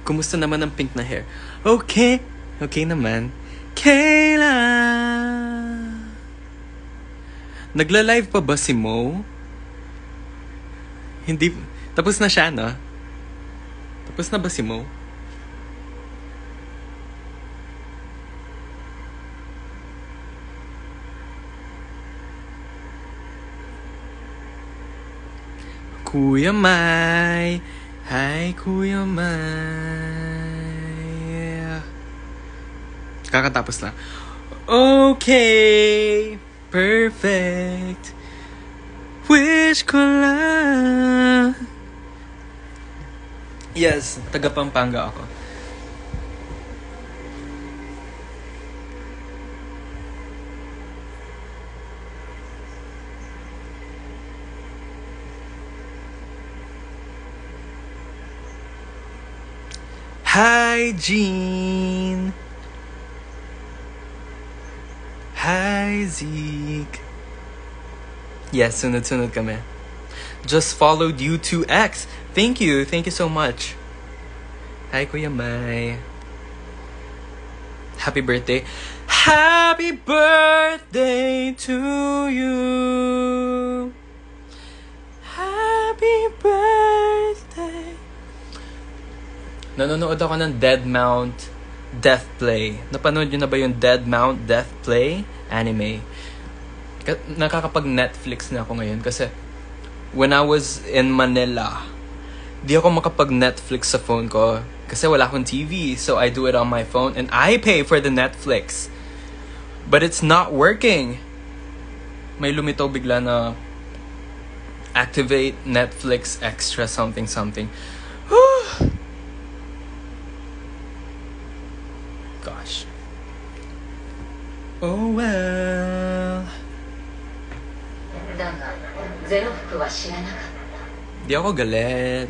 Kumusta naman ang pink na hair? Okay. Okay naman. Kayla! Nagla-live pa ba si Mo? Hindi. Tapos na siya, no? Tapos na ba si Mo? Kuya Mai. Hi, Kuya Mai. Kakatapos lang. Okay. Perfect. Wish ko lang. Yes, taga Pampanga ako. Hi, Jean. Hi, Zeke. Yes, sunod-sunod kami. Just followed you to X. Thank you. Thank you so much. Hi, Kuya Mai. Happy birthday. Happy birthday to you. Happy birthday. Nanonood ako ng Deadmau5 Death Play. Napanood nyo na ba yung Deadmau5 Death Play anime? Nakakapag-Netflix na ako ngayon kasi when I was in Manila, di ako makapag-Netflix sa phone ko kasi wala akong TV. So I do it on my phone and I pay for the Netflix. But it's not working. May lumitaw bigla na activate Netflix extra something something. Gosh. Oh well. Di ako galit.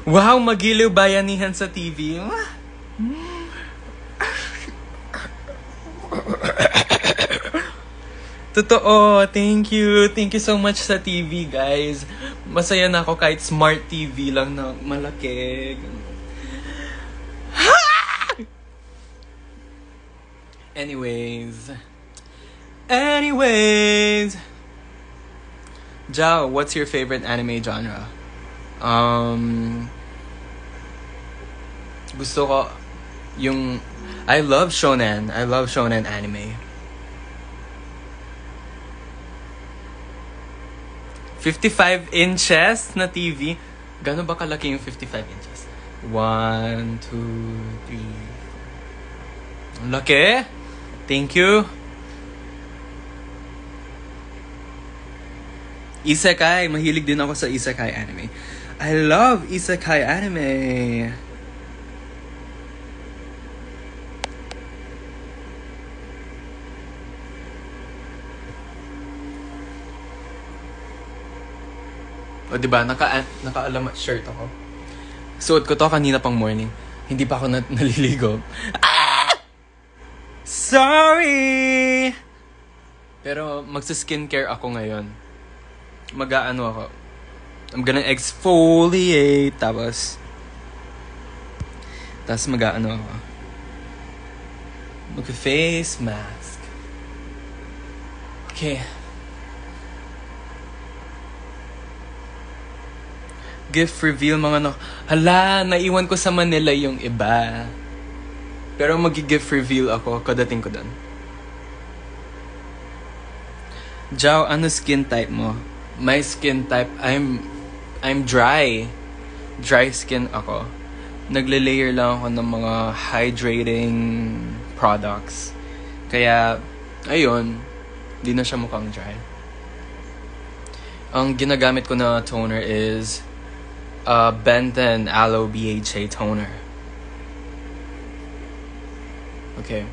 Wow, magiliw bayanihan sa TV. Totoo, thank you. Thank you so much sa TV, guys. Masaya na ako kahit smart TV lang na malaki. Anyways. Jao, what's your favorite anime genre? Gusto ko yung I love shonen anime. 55 inches na TV. Gano'n ba kalaki yung 55 inches? 1, 2, 3, 4. Ang laki. Thank you. Isekai. Mahilig din ako sa isekai anime. I love isekai anime. O diba, naka-alamat shirt ako. Suot ko to kanina pang morning. Hindi pa ako naliligo. Ah! Sorry! Pero magsa-skincare ako ngayon. Mag-aano ako. I'm gonna exfoliate. Tapos mag-aano ako. Mag-face mask. Okay. Gift reveal mga Hala, naiwan ko sa Manila yung iba. Pero mag-gift reveal ako kadating ko doon. Jao, ano skin type mo? My skin type, I'm dry. Dry skin ako. Nagle-layer lang ako ng mga hydrating products. Kaya, ayun, di na siya mukhang dry. Ang ginagamit ko na toner is Benton Aloe BHA toner. Okay.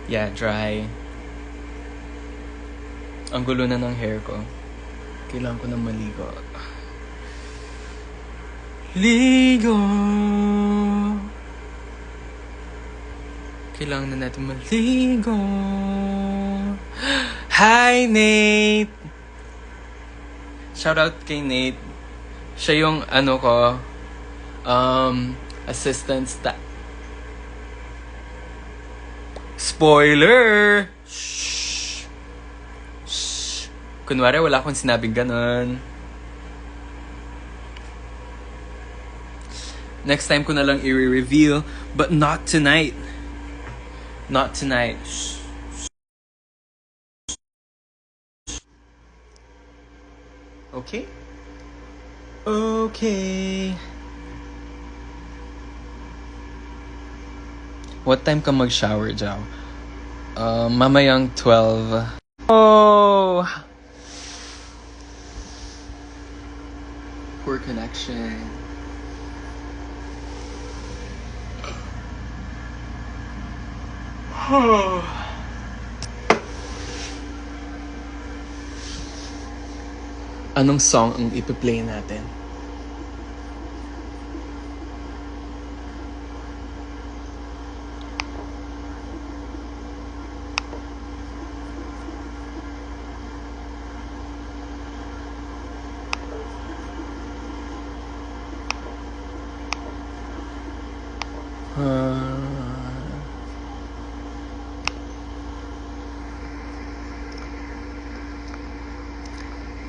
Yeah, dry. Ang gulo na ng hair ko. Kailangan ko na maligo. Ligo! Kailangan na natin maligo. Hi, Nate! Shout out kay Nate. Siya yung assistant staff. Spoiler! Shh! Shh! Kunwari, wala akong sinabing ganon. Next time ko na lang i-reveal, but not tonight. Not tonight. Shh. Okay? Okay. What time ka mag-shower, Jao? Mamayang 12. Oh! Poor connection. Anong song ang ipi-play natin?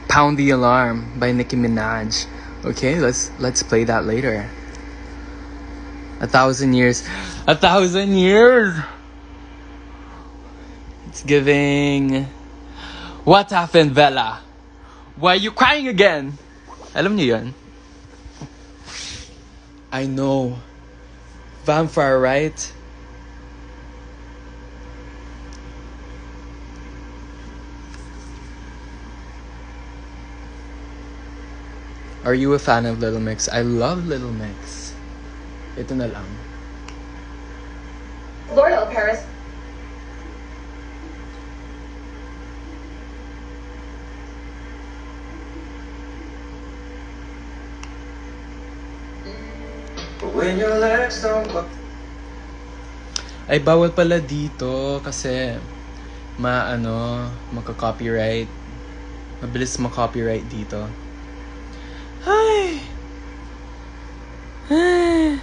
Pound the Alarm by Nicki Minaj. Okay, let's play that later. 1,000 years. 1,000 years! It's giving... What happened, Bella? Why are you crying again? Alam niyo yun? I know. Vampire, right? Are you a fan of Little Mix? I love Little Mix. Ito na lang. L'Oreal Paris. When your legs don't go. Ay, bawal pala dito kasi maka-copyright. Mabilis ma-copyright dito. Ay! Ay!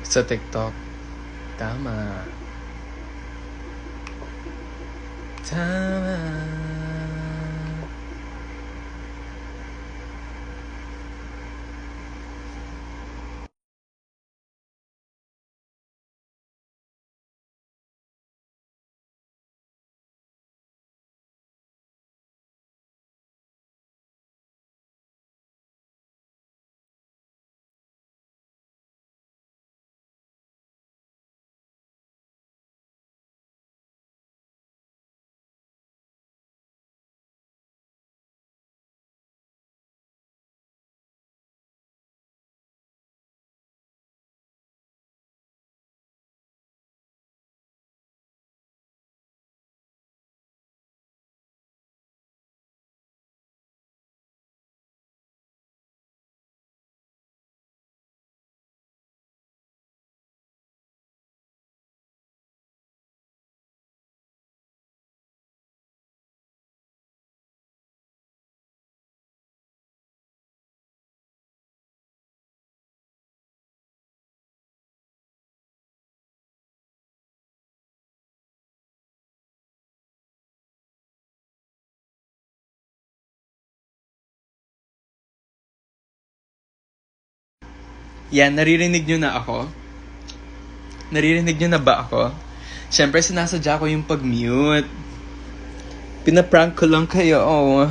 Sa TikTok. Tama. Tama. Yan, naririnig nyo na ako? Naririnig nyo na ba ako? Siyempre, sinasadya ko yung pag-mute. Pinaprank ko lang kayo. Oh.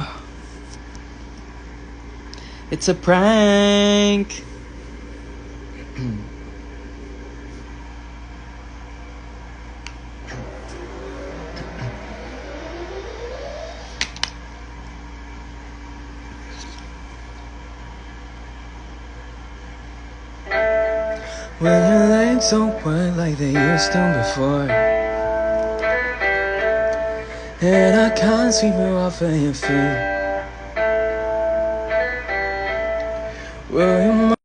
It's a prank! When your legs don't work like they used to before, and I can't sweep you off of your feet. Will you